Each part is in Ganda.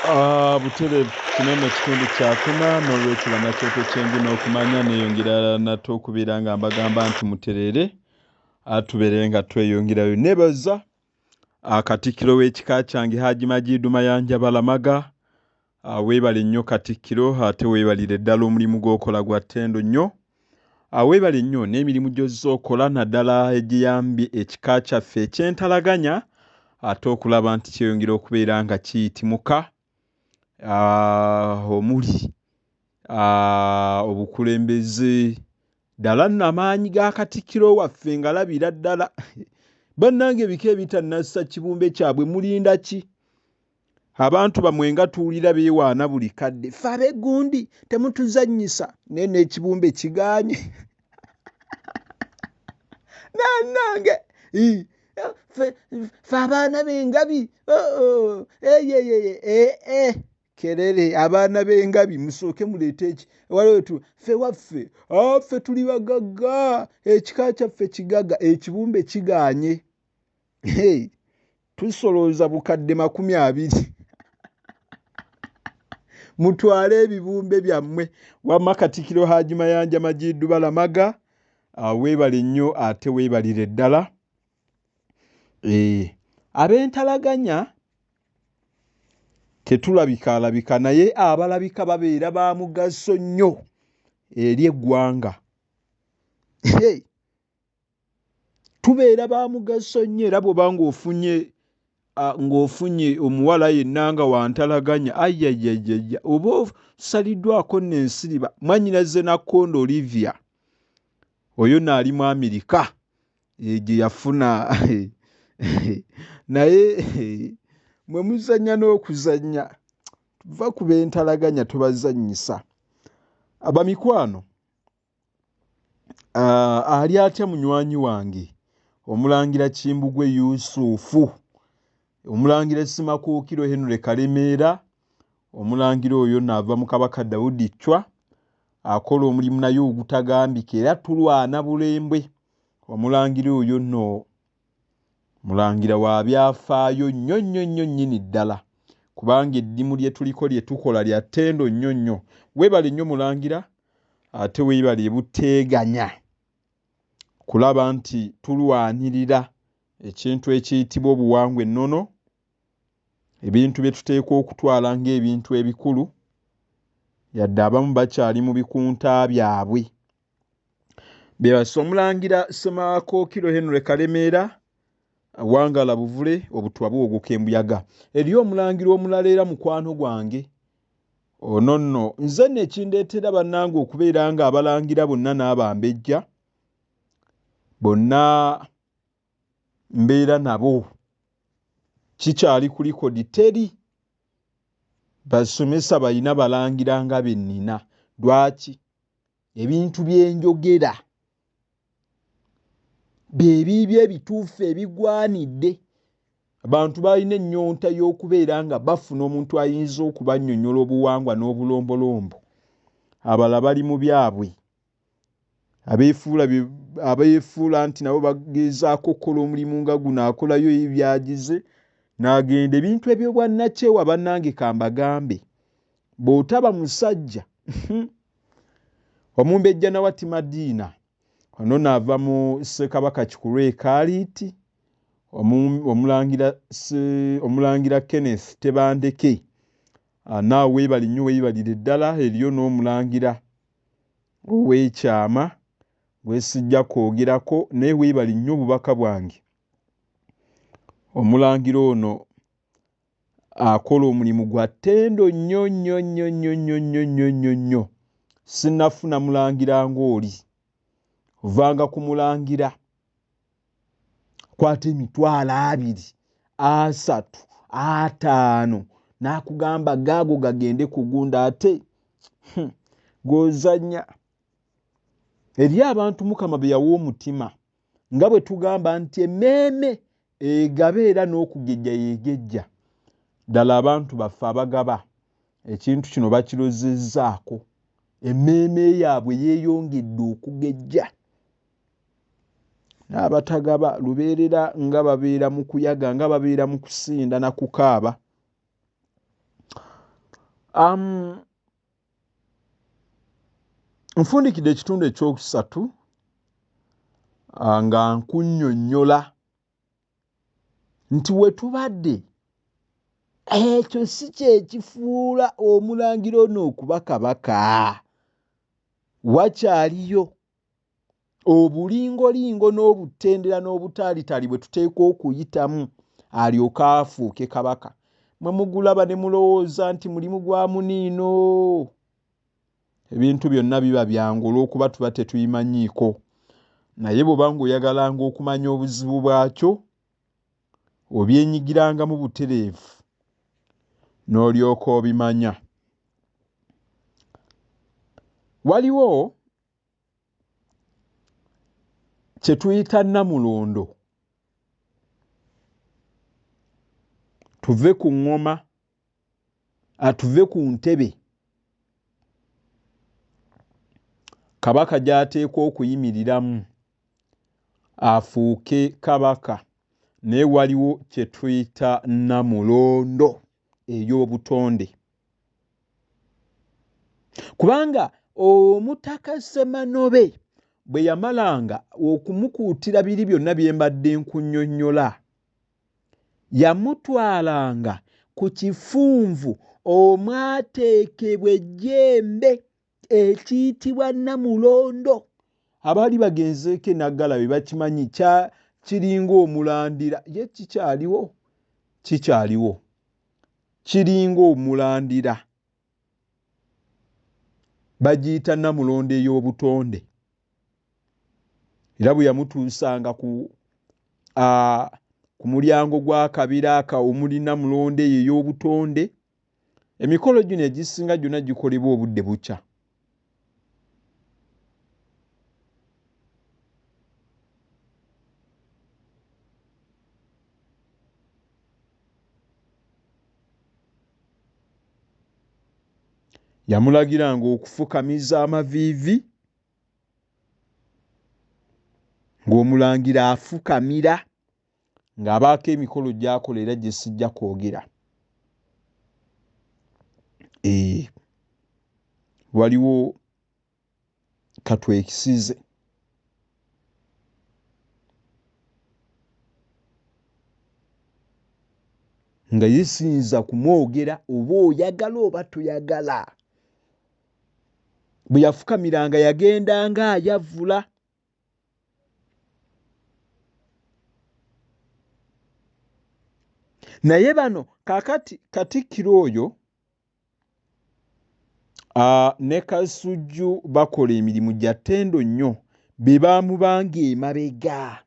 Butere kinene kitundu kyakuna n'olwekyo nakyoto kyengi n'okumanya neeyongera nate okubeera nga mbagamba nti muterere atubeere nga tweyongerayo nebaza Katikkiro w'ekika kyange Hajji Majidu Mayanja Balamaga weebale nnyo Katikkiro ate weebalire ddala omulimu gw'okola gwa ttendo nnyo weebale nnyo n'emirimu gy'ozza okola naddala egiyambye ekika kyaffe ekyentalaganya ate okulaba nti kyeyongera okubeera nga kiyitimuka omuli obukulembeze ddala n'amaanyi ga Katikkiro waffe ngalabira ddala bannange ebika ebitannassa kibumbe kyabwe mulinda ki abantu bamwe nga tuwulira beewaana buli kadde ffe ab'eggundi temutuzannyisa naye n'ekibumbe kigaanye nannange ffe abaana b'engabi kerere abaana b'engabi musooke muleete eki waliwo ffe waffe ffe tuli bagagga ekika kyaffe kigagga ekibumbe kigaanye tusolooza bukadde 20 mutwale ebibumbe byammwe wamma Katikkiro Hajji Mayanja Majidu Balamaga weebale nnyo ate weebalire ddala ab'entalaganya tetulabika naye abalabika babeera ba mugaso nnyo eri eggwanga tubeera ba mugaso nnyo era bw'oba ng'ofunye omuwala yenna nga wantalaganya ayayayaya oba osaliddwako n'ensiriba mwannyinaze Nakkondo Olivia oyo naali mu Amerika gye yafuna naye mwe muzannya n'okuzannya tuva ku b'entalaganya tubazannyisa abamikwano ali atya munywanyi wange Omulangira Kimbugwe Yusufu Omulangira Simakookiro Henry Kalemeera Omulangira oyo naava mu Kabaka Daudi Chwa akola omulimu naye ogutagambika era tulwana bulembwe Omulangira oyo nno mulangira wa byafaayo nnyo nnyini ddala kubanga eddimu lye tuliko lye tukola lya ttendo nnyo weebale nnyo mulangira ate weebale buteeganya kulaba nti tulwanirira ekintu ekiyitibwa obuwangwa ennono ebintu bye tuteekwa okutwala ng'ebintu ebikulu yadde abamu bakyali mu bikunta byabwe beebase Omulangira Semakookiro Henry Kalemeera Wangala Buvule obutwa bwoguka embuyaga eriyo omulangira omulala era mukwano gwange ono nno nze nekindeetera bannange okubeera nga abalangira bonna n'abambejja bonna mbeera nabo kikyali ku likodi teri basomesa balina balangira nga bennina lwaki ebintu byenjogera beebibyo ebituufu ebigwanidde abantu balina ennyonta y'okubeera nga bafuna omuntu ayinza okubannyonnyola obuwangwa n'obulombolombo abala bali mu byabwe abeefuula nti nabo bagezaako okukola omulimu nga guno akolayo ebyagize n'agenda ebintu eby'obwannakyewa bannange kambagambe bw'otaba musajja Omumbejja Nawati Madiina ono naava mu Ssekabaka Kikulwe Kaaliiti omulangira Kenneth Tebandeke naawe weebali nnyo weebalire ddala eriyo n'omulangira ow'ekyama gwesijja kwogerako naye weebali nnyo obubaka bwange omulangira ono akola omulimu gwa ttendo nnyo sinnafuna mulangira ng'oli ovanga ku mulangira kwata 20, 30, 50 n'akugamba gaago gagende kugunda ate gozanya eri abantu Mukama be yawa omutima nga bwe tugamba nti emmeeme egabeera n'okugejja yeegejja ddala abantu baffe abagaba ekintu kino bakirozezzaako emmeeme yaabwe yeeyongedde okugejja n'abatagaba lubeerera nga babeera mu kuyaga nga babeera mu kusinda na kukaaba Nfundikidde ekitundu ekyokusatu nga nkunnyonnyola nti we tubadde ekyo si kye kifuula Omulangira ono okuba kabaka. Wakyaliyo obulingolingo n'obutendera n'obutaalitali bwe tuteekwa okuyitamu alyoke afuuke kabaka. Mwe mugulaba ne mulowooza nti mulimu gwa muniino. Ebintu byonna biba byangu olw'okuba tuba tetuyimanyiiko. Naye bw'oba ng'oyagalanga okumanya obuzibu bwakyo, obyenyigirangamu butereevu n'olyoka obimanya. Waliwo kye tuyita Namulondo. Tuve ku ŋŋoma, tuve ku ntebe kabaka gy'ateekwa okuyimiriramu afuuke kabaka, naye waliwo kye tuyita Namulondo ey'obutonde. Kubanga Omutaka Ssemanobe bwe yamalanga okumukuutira biri byonna bye mbadde nkunnyonnyola, yamutwalanga ku kifunvu omwateekebwa ejjembe ekiyitibwa Namulondo. Abaali bagenzeeko e Nnaggalabi bakimanyi kiringa omulandira. Ye kikyaliwo? Kikyaliwo. Kiringa omulandira. Bagiyita Namulondo ey'obutonde. Era bwe yamutuusanga ku mulyango gw'akabira omuli Namulondo eyo ey'obutonde, emikolo gino egisinga gyonna gikolebwa obudde bukya. Yamulagiranga okufukamiza amaviivi ng'Omulangira afukamira ng'abaako emikolo gy'akola era gye sijja kwogera. Waliwo katwekisize. Nga yesinza kumwogera oba oyagala oba toyagala. Bwe yafukamiranga yagendanga ayavula. Naye bano kaakati Katikkiro oyo ne Kasujju bakola emirimu gya ttendo nnyo, be baamubanga emabega.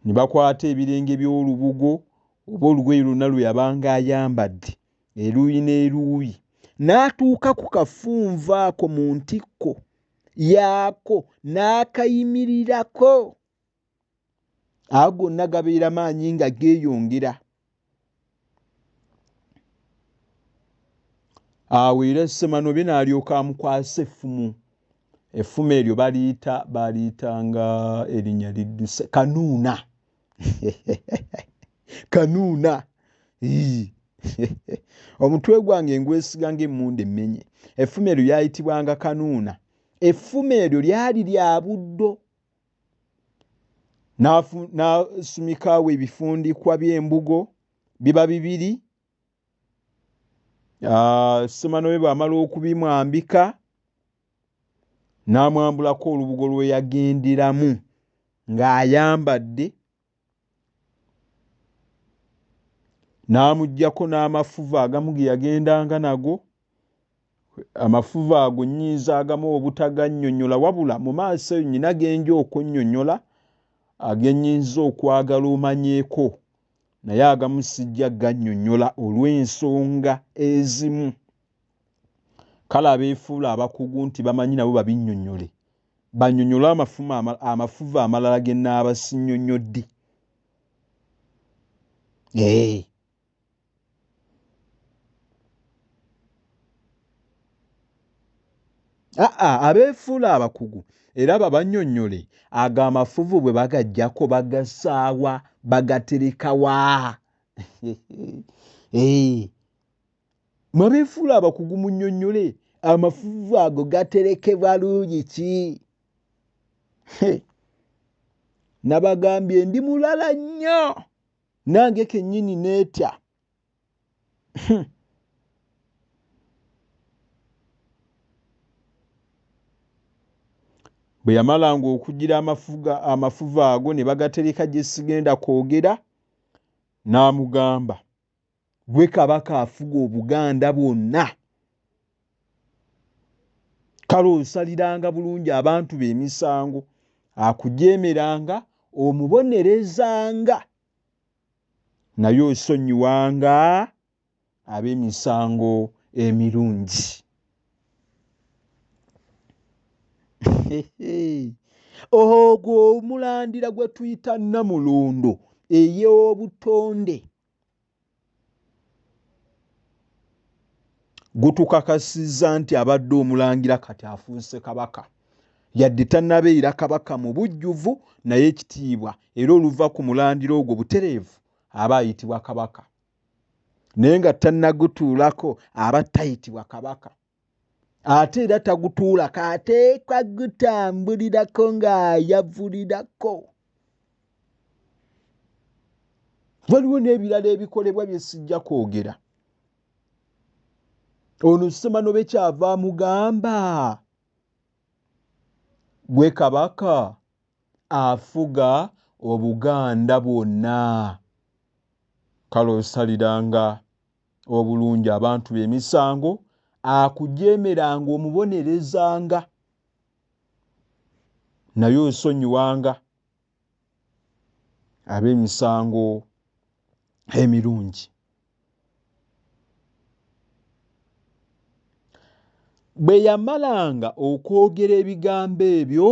Ne bakwata ebirenge by'olubugo oba olugoye lwonna lwe yabanga ayambadde eruuyi n'eruuyi, n'atuuka ku kafunvu ako mu ntikko yaako n'akayimirirako. Ago gonna gabeera maanyi nga geeyongera. Awo era Ssemanobe n'alyoka amukwasa effumu. Effumu eryo baliitanga erinnya lidduse Kanuuna. Kanuuna. Omutwe gwange ngwesiga ng'emmundu emmenye. Effumu eryo lyayitibwanga Kanuuna. Effumu eryo lyali lya buddo. N'asumikaawo ebifundikwa by'embugo biba bibiri. Ssemanobe bw'amala okubimwambika n'amwambulako olubugo lwe yagenderamu ng'ayambadde, n'amuggyako n'amafuvu agamu ge yagendanga nago. Amafuvu ago nnyinza agamu obutagannyonnyola, wabula mu maaso eyo nnyina genja okunnyonnyola agennyinza okwagala omanyeeko, naye agamu sijja gannyonnyola olw'ensonga ezimu. Kale abeefuula abakugu nti bamanyi nabo babinnyonnyole, bannyonnyole amafuvu amalala ge nnaaba sinnyonnyodde. Abeefuula abakugu era babannyonnyole ago amafuvu bwe bagaggyako bagasaawa, bagatereka wa? Mwabeefuula abakugu munnyonnyole amafuvu ago gaterekebwa luuyi ki? Nabagambye ndi mulala nnyo nange kennyini neetya. Bwe yamalanga okugira amafuvu ago ne bagatereka gye sigenda kwogera, n'amugamba, gwe kabaka afuga Obuganda bwonna, kale osaliranga bulungi abantu b'emisango, akujeemeranga omubonerezanga, naye osonyiwanga ab'emisango emirungi. Ogwo omulandira gwe tuyita Namulondo ey'obutonde gutukakasizza nti abadde omulangira kati afuuse kabaka, yadde tannabeera kabaka mu bujjuvu naye ekitiibwa era oluva ku mulandira ogwo butereevu aba ayitibwa kabaka, naye nga tannagutuulako aba tayitibwa kabaka. Ate era tagutuulako, ateekwa gutambulirako ng'ayavulirako. Waliwo n'ebirala ebikolebwa bye sijja kwogera. Ono Ssemanobe kyava amugamba, gwe kabaka afuga Obuganda bwonna, kale osaliranga obulungi abantu b'emisango, akujeemeranga omubonerezanga, naye osonyiwanga ab'emisango emirungi. Bwe yamalanga okwogera ebigambo ebyo,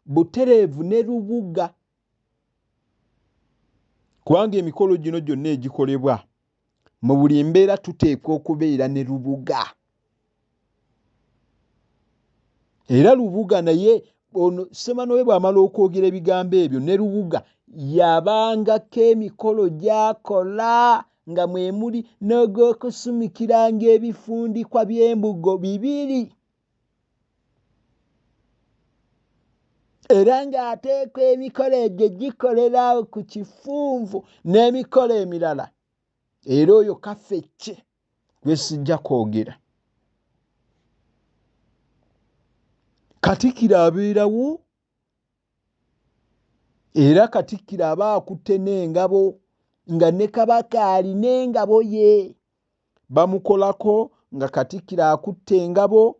Butereevu ne Lubuga, kubanga emikolo gino gyonna egikolebwa mu buli mbeera tuteekwa okubeera ne Lubuga. Era Lubuga naye ono Ssemanobe bw'amala okwogera ebigambo ebyo, ne Lubuga yabangako emikolo gy'akola nga mwe muli n'ogw'okusumikiranga ebifundikwa by'embugo 2, era ng'ateekwa emikolo egyo gikolera ku kifunvu n'emikolo emirala. Era oyo Kafecce gwe sijja kwogera. Katikkiro abeerawo, era Katikkiro aba akutte n'engabo, nga ne kabaka alina engabo ye, bamukolako nga Katikkiro akutte engabo.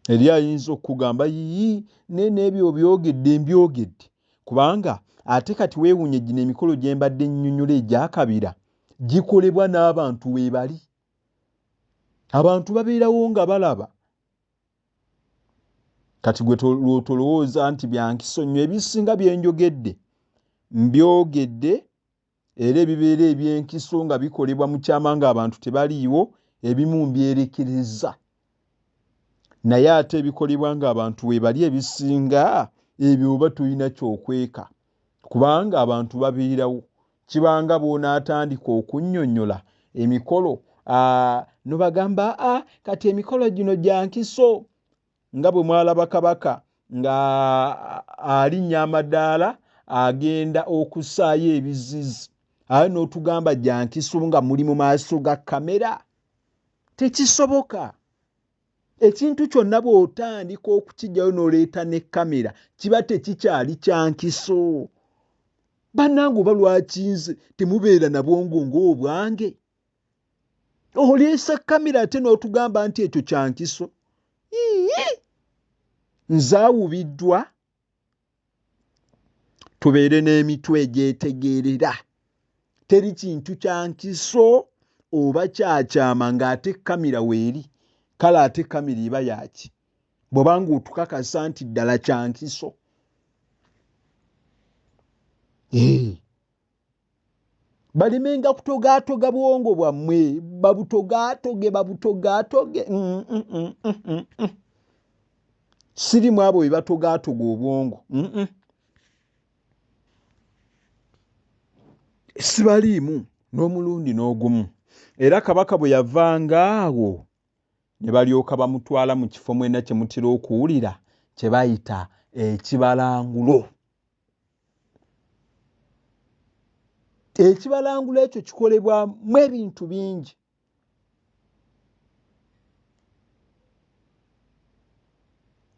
Eri ayinza okugamba yiyi n'ebyo byogedde mbyogedde, kubanga ate kati weewunye gino emikolo gye mbadde nnyonnyola egyakabira gikolebwa n'abantu weebali. Abantu babeerawo nga balaba. Kati gwe tolowooza nti byankiso nnyo, ebisinga bye njogedde mbyogedde era ebibeera eby'enkiso nga bikolebwa mu kyama ng'abantu tebaliiwo, ebimu mbyerekereza. Naye ate ebikolebwa ng'abantu weebali ebisinga ebyo oba tulina kyokweka, kubanga abantu babeerawo. Kibanga bw'onaatandika okunnyonnyola emikolo nobagamba kati emikolo gino gya nkiso, nga bwe mwalaba kabaka nga alinnya amadaala agenda okussaayo ebizizi, aye n'otugamba gya nkiso nga muli mu maaso ga kamera. Tekisoboka. Ekintu kyonna bw'otandika okukijjayo n'oleeta ne kamera kiba tekikyali kya nkiso. Bannange oba lwaki nze temubeera na bwongo ng'obwange? Oleese kamera ate n'otugamba nti ekyo kya nkiso. Nzaawubiddwa. Tubeere n'emitwe egyetegeerera. Teri kintu kya nkiso oba kyakyama ng'ate kamera weeri. Kale ate kamera eba yaki bw'obanga otukakasa nti ddala kya nkiso. Balemenga kutogaatoga bwongo bwammwe, babutogaatoge. sirimu abo bwe batogaatoga obwongo sibaliimu n'omulundi n'ogumu. Era kabaka bwe yavanga awo ne balyoka bamutwala mu kifo mwena kye mutera okuwulira kye bayita ekibalangulo. Ekibalangulo ekyo kikolebwamu ebintu bingi.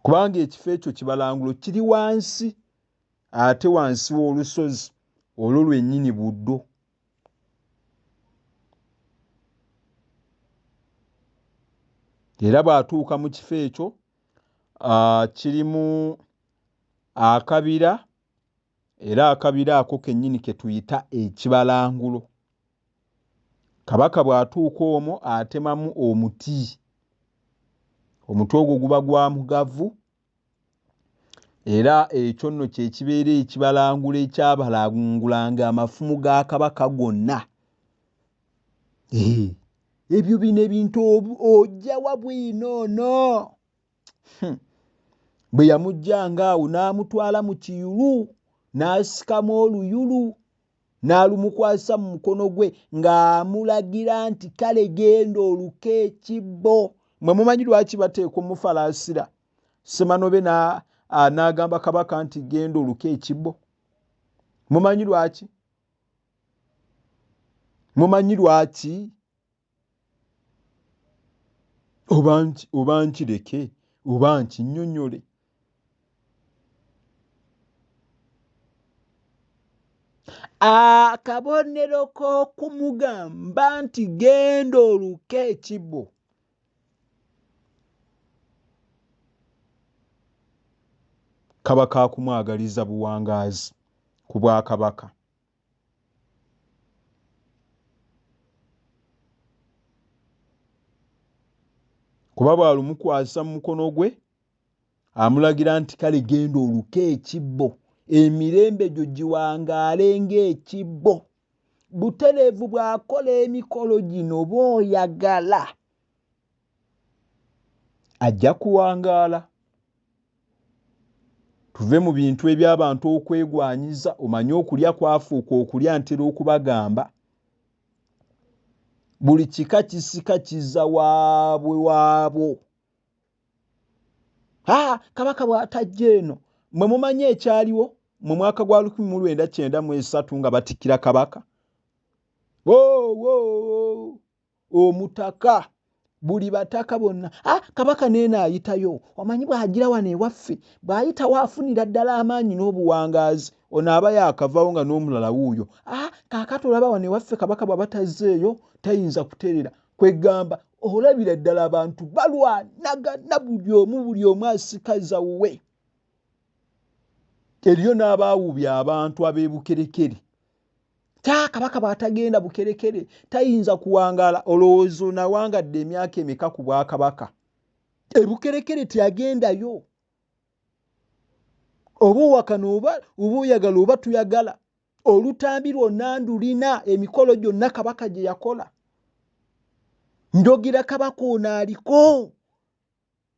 Kubanga ekifo ekyo kibalangulo kiri wansi, ate wansi w'olusozi olwo lwennyini Buddo. Era bw'atuuka mu kifo ekyo kirimu akabira, era akabira ako kennyini ke tuyita ekibalangulo. Kabaka bw'atuuka omwo atemamu omuti. Omuti ogwo guba gwa mugavu, era ekyo nno kye kibeera ekibalangulo ekyabalangulanga amafumu ga kabaka gonna. Ebyo bino ebintu ojjawa bwinoono. Bwe yamuggyanga awo n'amutwala mu kiyulu, n'asikamu oluyulu, n'alumukwasa mu mukono gwe ng'amulagira nti kale genda oluke ekibbo. Mwe mumanyi lwaki bateeka omufalaasira? Semanobe n'agamba kabaka nti genda oluke ekibbo. Mumanyi lwaki? Mumanyi lwaki? Oba nkireke oba nkinnyonnyole. Akabonero k'okumugamba nti genda oluke ekibbo kaba kakumwagaliza buwangaazi ku Bwakabaka. Kuba bw'alumukwasa mu mukono gwe amulagira nti kale genda oluke ekibbo, emirembe gyo giwangaale ng'ekibbo. Butereevu bw'akola emikolo gino bw'oyagala ajja kuwangaala. Tuve mu bintu eby'abantu okwegwanyiza. Omanye okulya kwafuuka okulya ntera okubagamba. Buli kika kisika kiza waabwe waabwo. Kabaka bw'atajja eno, mwe mumanyi ekyaliwo mu mwaka gwa 1993 nga batikkira kabaka? Omutaka, buli bataka bonna. Kabaka neena ayitayo. Omanyi bw'agira wano ewaffe, bw'ayita waafunira ddala amaanyi n'obuwangaazi, ono aba yaakavaawo nga n'omulala wuuyo. Kaakati olaba wano ewaffe kabaka bw'aba tazzeeyo tayinza kutereera. Kwegamba olabira ddala abantu balwanagana, buli omu asikaza wuwe. Eriyo n'abaawubya abantu ab'ebukerekere. Kabaka bw'atagenda bukerekere tayinza kuwangaala. Olowooza nawangadde emyaka emeka ku Bwakabaka? Ebukerekere teyagendayo. Oba owakana oba oyagala oba tuyagala, olutambi lwonna ndulina, emikolo gyonna kabaka gye yakola. Njogera kabaka ono aliko.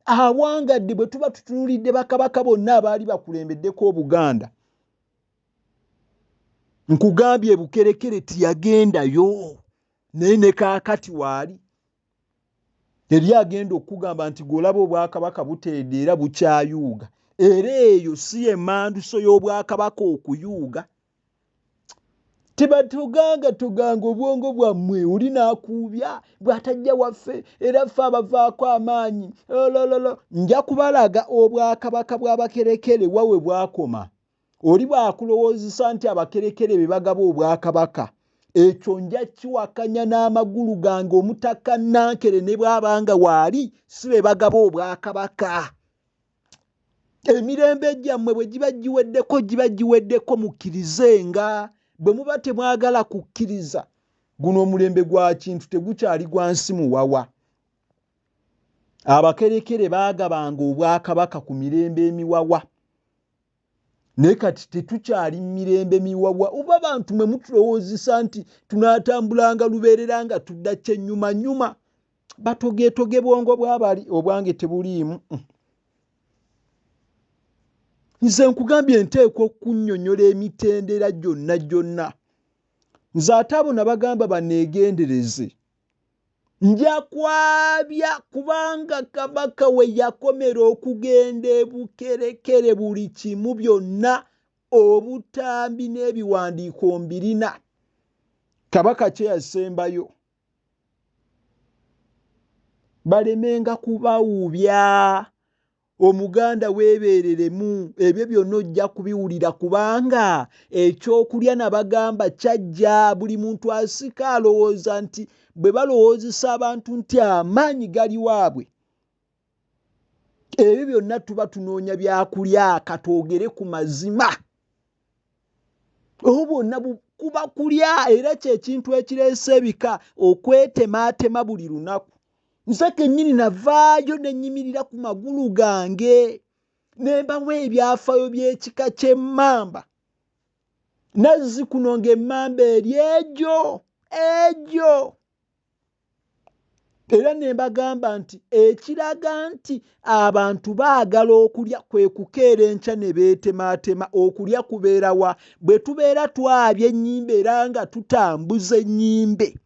Awangadde bwe tuba tutunulidde bakabaka bonna abaali bakulembeddeko Obuganda. Nkugambye Bukerekere teyagendayo, naye ne kaakati waali. Yali agenda okugamba nti gw'olaba Obwakabaka buteedde era bukyayuuga. Era eyo si emmanduso y'Obwakabaka okuyuuga. Tuganga obwongo bwammwe oli n'akuubya bw'atajja waffe era ffe abavaako amaanyi. Nja kubalaga Obwakabaka bw'Abakerekere wawe bwakoma. Oli bw'akulowoozesa nti Abakerekere be bagaba Obwakabaka, ekyo nja kiwakanya n'amagulu gange. Omutaka Nankere ne bw'abanga waali si be bagaba Obwakabaka. Emirembe gyammwe bwe giba giweddeko mukkirizenga. Bwe muba temwagala kukkiriza, guno omulembe gwa kintu tegukyali gwa nsi muwawa. Abakerekere baagabanga Obwakabaka ku mirembe emiwawa. Naye kati tetukyali mirembe miwawa. Oba abantu mwe mutulowoozesa nti tunaatambulanga lubeerera nga tudda kyennyumanyuma. Batogeetoge bwongo bw'abali, obwange tebuliimu. nze nkugambye nteekwa okunnyonnyola emitendera gyonna. Nze ate abo nabagamba baneegendereze. Nja kwabya kubanga Kabaka we yakomera okugenda ebukerekere buli kimu byonna obutambi n'ebiwandiiko mbirina. Kabaka kye yasembayo. Balemenga kubawubya. Omuganda weebereremu ebyo byonna ojja kubiwulira kubanga ekyokulya nabagamba kyajja. Buli muntu asika alowooza nti bwe balowoozesa abantu nti amaanyi gali waabwe. Ebyo byonna tuba tunoonya byakulya katwogere ku mazima. Obwo bwonna kuba kulya era kyekintu ekireese ebika okwetemaatema buli lunaku. Nze kennyini navaayo ne nnyimirira ku magulu gange ne mbawa ebyafaayo by'ekika ky'emmamba. Nazzikuno ng'emmamba eri egyo. Era ne mbagamba nti ekiraga nti abantu baagala okulya kwe kukeera enkya ne beetemaatema. Okulya kubeera wa? Bwe tubeera twabya ennyimbe era nga tutambuza ennyimbe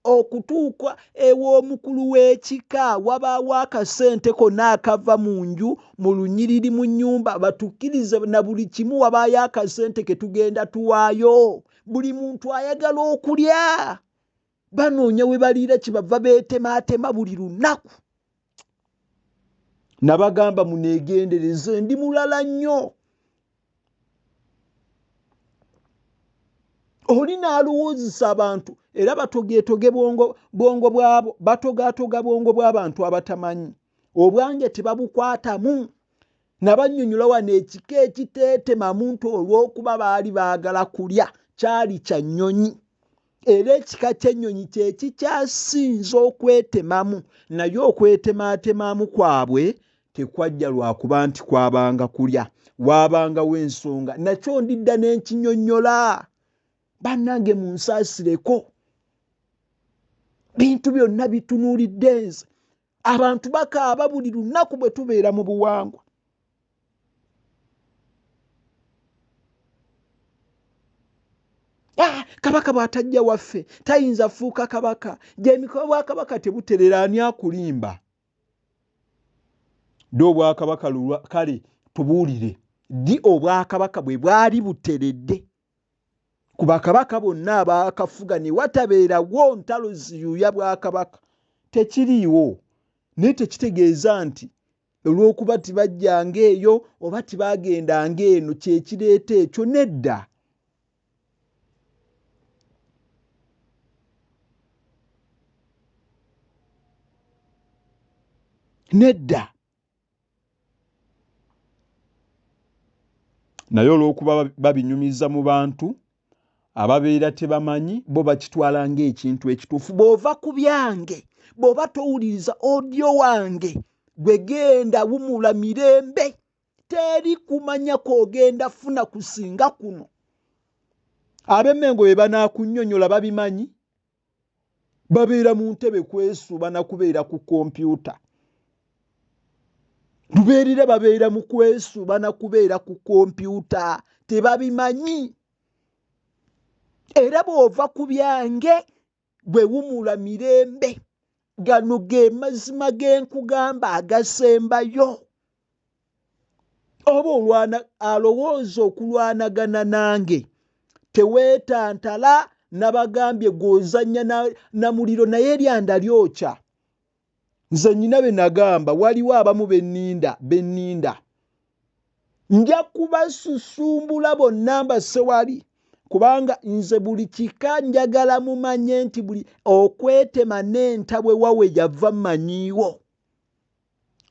okutuuka ew'omukulu w'ekika wabaawo akasente konna akava mu nju mu lunyiriri mu nnyumba batukkirize na buli kimu wabaayo akasente ke tugenda tuwaayo. Buli muntu ayagala okulya. Banoonya we baliira kibava beetemaatema buli lunaku. Nabagamba muneegendereze ndi mulala nnyo. Oli n'alowoozesa abantu era batogeetoge bwongo bwabo batogaatoga bwongo bw'abantu abatamanyi. Obwange tebabukwatamu. Nabannyonnyola wano ekika ekiteetema muntu olw'okuba baali baagala kulya kyali kya nnyonyi. Era ekika ky'ennyonyi kye kikyasinze okwetemamu. Naye okwetemaatemamu kwabwe tekwajja lwakuba nti kwabanga kulya. Waabangawo ensonga. Nakyo ndidda n'enkinnyonnyola. Bannange munsaasireko. Bintu byonna bitunuulidde nze. Abantu bakaaba buli lunaku bwe tubeera mu buwangwa. Kabaka bw'atajja waffe tayinza fuuka kabaka. Gy'emikono bwa kabaka tebuterera ani akulimba. Ddi obwakabaka kale tubuulire. Ddi obwakabaka bwe bwali buteredde. Ku bakabaka bonna abaakafuga ne watabeerawo ntalo ziyuuya bwakabaka. Tekiriiwo. Naye tekitegeeza nti olw'okuba tibajjanga eyo oba tibaagendanga eno kye kireeta ekyo. Nedda. Nedda. Naye olw'okuba babinyumiza mu bantu ababeera tebamanyi bo bakitwala ng'ekintu ekituufu. Bw'ova ku byange, bw'oba towuliriza audio wange, gwe genda wumula mirembe. Teri kumanya kw'ogenda funa kusinga kuno. Ab'Emmengo be banaakunnyonnyola babimanyi. Babeera mu ntebe kwesuuba na kubeera ku kompyuta. Lubeerera babeera mu kwesuuba na kubeera ku kompyuta. Tebabimanyi. Era bw'ova ku byange gwe wumula mirembe. Gano ge mazima ge nkugamba agasembayo. Oba alowooza okulwanagana nange teweetantala. Nabagambye gw'ozannya na muliro naye eryanda lyokya. Nze nnyina be nagamba waliwo abamu benninda. Nja kubasusumbula bonna mbasse wali. Kubanga nze buli kika njagala mumanye nti buli okwetema n'entabwe wawe yava mmanyiiwo.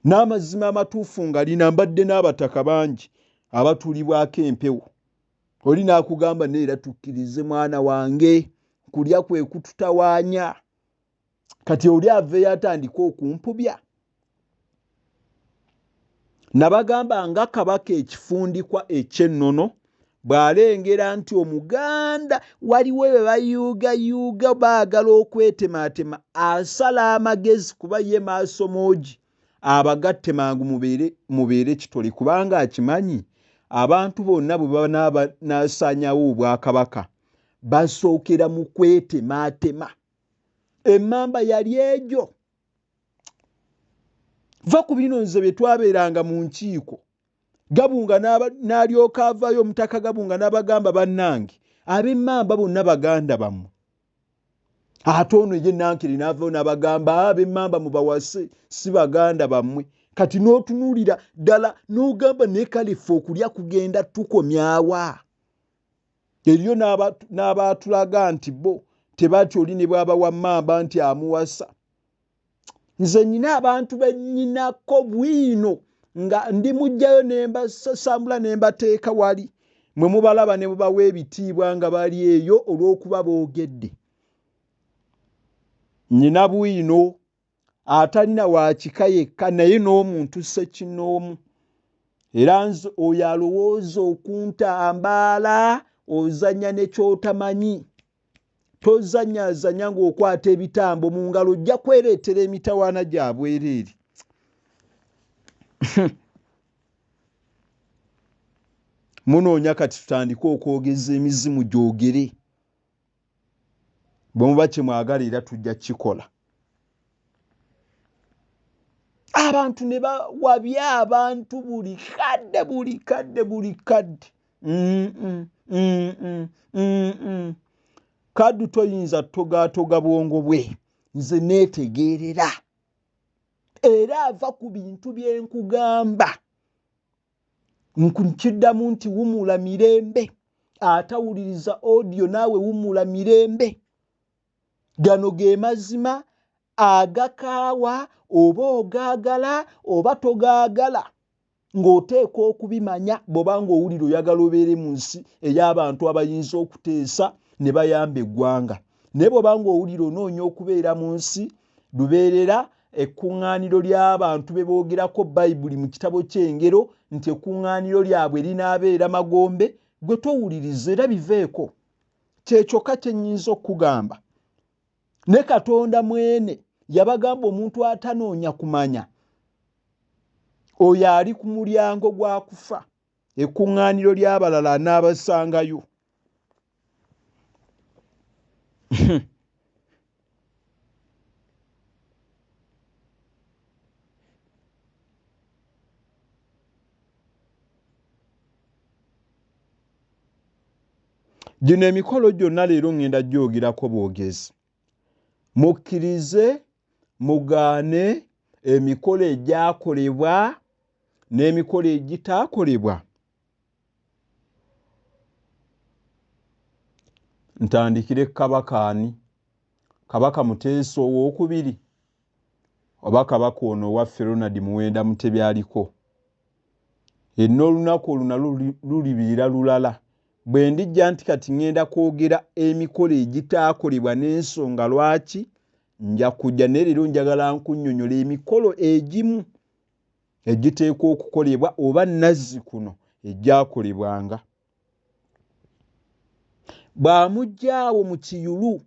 N'amazima amatuufu nga lina mbadde n'abataka bangi abatulibwako empewo. Oli n'akugamba neera tukkirize mwana wange kulya kwe kututawaanya. Kati oli aveeyo atandika okumpubya. Nabagamba nga kabaka ekifundikwa eky'ennono bw'alengera nti Omuganda waliwo be bayuugayuuga baagala okwetemaatema asala amagezi kuba ye maaso moogi abagatte mangu mubeere kitole kubanga akimanyi abantu bonna bwe baba nasanyawo obwakabaka basookera mu kwetemaatema. Emmamba yali egyo. Va ku bino nze bye twabeeranga mu nkiiko. Gabunga n'alyoka avayo Omutaka Gabunga n'abagamba bannange ab'emmamba bonna baganda bammwe. Ate ono ye Nankere n'avayo n'abagamba ab'emmamba mubawase si baganda bammwe. Kati n'otunuulira ddala n'ogamba ne kale ffe okulya kugenda tukomyawa. Eriyo n'abaatulaga nti bo tebatyo oli ne bw'aba wa mmamba nti amuwasa. Nze nnyina abantu bennyinako bwino nga ndi mujjayo sambula ne mbateeka wali. Mwe mubalaba ne mubawa ebitiibwa nga bali eyo olw'okuba boogedde. Nnyina bwino atalina wa kika yekka naye n'omuntu ssekinnoomu. Era nze oyo alowooza okuntambaala ozannya ne ky'otamanyi. Tozannyazannya ng'okwata ebitambo mu ngalo ojja kwereetera emitawaana gya bwereere. Munoonya kati tutandike okwogeza emizimu gyogere. Bwe muba kye mwagala era tujja kikola. Abantu ne bawabya abantu buli kadde. Kaddu toyinza togaatoga bwongo bwe. Nze neetegeerera. Era ava ku bintu bye nkugamba. Nkiddamu nti wumula mirembe. Atawuliriza audio naawe wumula mirembe. Gano ge mazima agakaawa oba ogaagala oba togaagala. Ng'oteeka okubimanya bw'oba ng'owulira oyagala obeere mu nsi ey'abantu abayinza okuteesa ne bayamba eggwanga. Naye bw'oba ng'owulira onoonya okubeera mu nsi lubeerera ekkuŋŋaaniro ly'abantu be boogerako Bayibuli mu kitabo ky'Engero nti ekkuŋŋaaniro lyabwe linaabeera Magombe, gwe towuliriza era biveeko. Kyekyokka kye nnyinza okugamba. Ne Katonda mwene yabagamba omuntu atanoonya kumanya oyo ali ku mulyango gwa kufa. Ekkuŋŋaaniro ly'abalala anaabasangayo. Gino emikolo gyonna leero ngenda gyogerako bwogezi. Mukkirize mugaane emikolo egyakolebwa n'emikolo egitaakolebwa. Ntandikire Kabaka ani? Kabaka Muteesa owookubiri oba Kabaka ono owaffe Ronald Muwenda Mutebyaliko? Enna olunaku oluna lulibiira lulala. Bwe ndijja nti kati ngenda kwogera emikolo egitaakolebwa n'ensonga lwaki, nja kujja ne leero njagala nkunnyonnyola emikolo egimu egiteekwa okukolebwa oba nazzi kuno egyakolebwanga. Bw'amuggyaawo mu kiyulu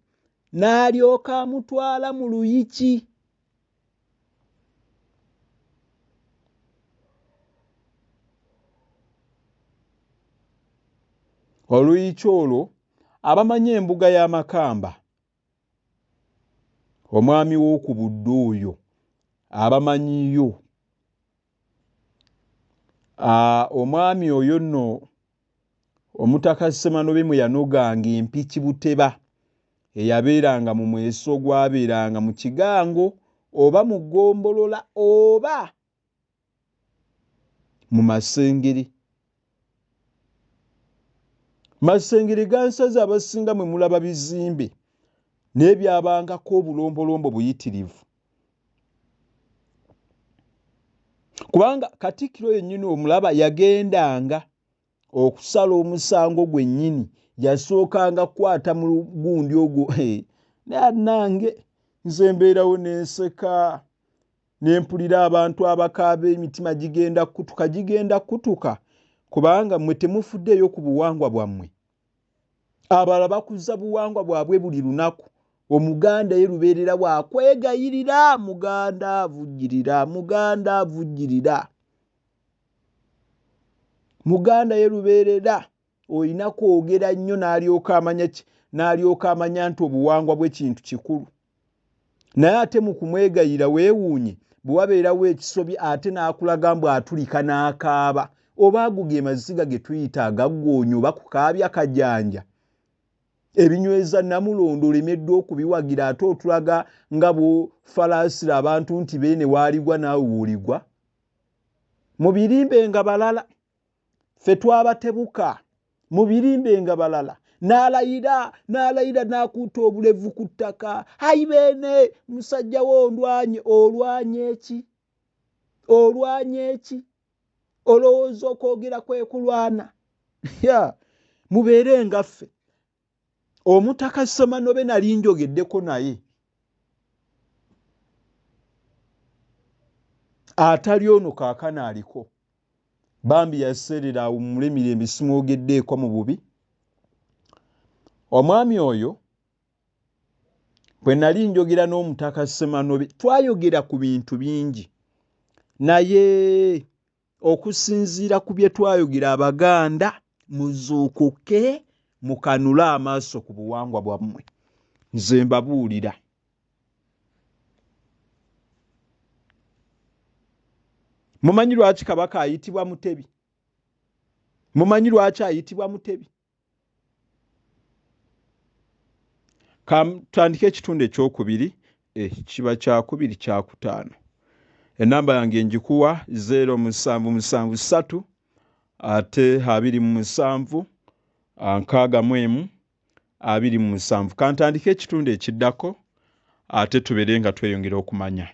n'alyoka amutwala mu luyiki. Oluyiki olwo abamanyi embuga y'Amakamba, omwami w'oku Buddo oyo abamanyiyo. Omwami oyo nno Omutaka Ssemanobe mwe yanoganga empiki Buteba eyabeeranga mu mweso gwabeeranga mu Kigango oba mu Ggombolola oba mu Masengere. Masengere gansaza abasinga mwe mulaba bizimbe n'ebyabangako obulombolombo buyitirivu. Kubanga Katikkiro yennyini omulaba yagendanga okusala omusango gwennyini, yasookanga kukwata mu gundi ogwo. Nange nze mbeerawo n'enseka ne mpulira abantu abakaaba emitima gigenda kutuka kubanga mmwe temufuddeeyo ku buwangwa bwammwe. Abalala bakuza buwangwa bwabwe buli lunaku. Omuganda ye lubeerera bwakwegayirira Muganda avujjirira. Muganda ye lubeerera olina kwogera nnyo n'alyoka amanya nti obuwangwa bw'ekintu kikulu. Naye ate mu kumwegayira weewuunye bwe wabeerawo ekisobye ate n'akulaga mbu atulika n'akaaba. Oba ago ge maziga ge tuyita agaggoonya oba kukaabya kajanja. Ebinyweza Namulondo olemeddwa okubiwagira ate otulaga nga bw'ofalaasira abantu nti beene waaligwa naawe w'oligwa. Mu birimbe nga balala ffe twabatebuka, mu birimbe nga balala n'alayira n'akuuta obulevu ku ttaka. Ayi beene musajja wo ondwanye. Olwanye eki? Olowooza okwogera kwe kulwana? Mubeere nga ffe. Omutaka Ssemanobe nali njogeddeko naye. Atali ono kaakano aliko. Bambi yaseerera awo mumule mirembe simwogeddeeko mu bubi. Omwami oyo bwe nali njogera n'omutaka Ssemanobe twayogera ku bintu bingi. Naye okusinziira ku bye twayogera Abaganda muzuukuke mukanule amaaso ku buwangwa bwammwe. Nze mbabuulira. Mumanyi lwaki Kabaka ayitibwa Mutebi? Mumanyi lwaki ayitibwa Mutebi? Tutandike ekitundu ekyokubiri, kiba kyakubiri kyakutaano. Enamba yange njikuwa 0773 ate 27 61 27. Kantandike ekitundu ekiddako ate tubeere nga tweyongera okumanya.